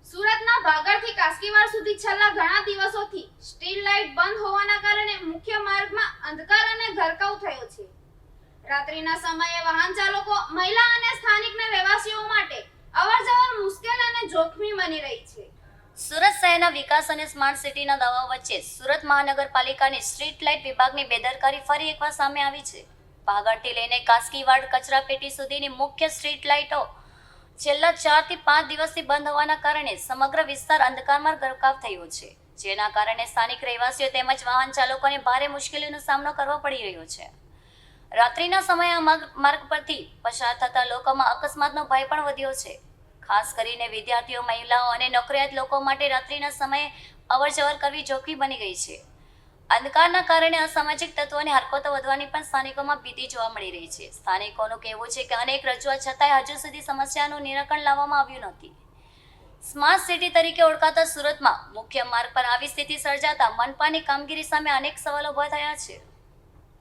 સુરતના ભાગળથી કાસ્કીવાડ સુધી છેલ્લા ઘણા દિવસોથી સ્ટ્રીટ લાઇટ બંધ હોવાના કારણે મુખ્ય માર્ગમાં અંધકાર અને ગરકાવ થયો છે. રાત્રિના સમયે વાહન ચાલકો, મહિલા અને સ્થાનિક રહેવાસીઓ માટે અવરજવર મુશ્કેલ અને જોખમી બની રહી છે. સુરત શહેરના વિકાસ અને સ્માર્ટ સિટીના દાવાઓ વચ્ચે સુરત મહાનગરપાલિકાની સ્ટ્રીટ લાઇટ વિભાગની બેદરકારી ફરી એકવાર સામે આવી છે. ભાગળથી લઈને કાસ્કીવાડ કચરાપેટી સુધીની મુખ્ય સ્ટ્રીટ લાઇટો છેલ્લા 4 થી 5 દિવસથી બંધ હોવાના કારણે સમગ્ર વિસ્તાર અંધકારમાં ગરકાવ થયો છે, જેના કારણે સ્થાનિક રહેવાસીઓ તેમજ વાહન ચાલકોને ભારે મુશ્કેલીનો સામનો કરવો પડી રહ્યો છે. રાત્રિના સમયે આ માર્ગ પરથી પસાર થતા લોકોમાં અકસ્માતનો ભય પણ વધ્યો છે. ખાસ કરીને વિદ્યાર્થીઓ, મહિલાઓ અને નોકરિયાત લોકો માટે રાત્રિના સમયે અવરજવર કરવી જોખમી બની ગઈ છે. અંધકારના કારણે અસામાજિક તત્વોની હરકતો વધવાની પણ સ્થાનિકોમાં ભીતિ જોવા મળી રહી છે. સ્થાનિકોનું કહેવું છે કે અનેક રજૂઆત છતાંય હજુ સુધી સમસ્યાનું નિરાકરણ લાવવામાં આવ્યું નથી. સ્માર્ટ સિટી તરીકે ઓળખાતા સુરતમાં મુખ્ય માર્ગ પર આવી સ્થિતિ સર્જાતા મનપાની કામગીરી સામે અનેક સવાલો ઉભા થયા છે.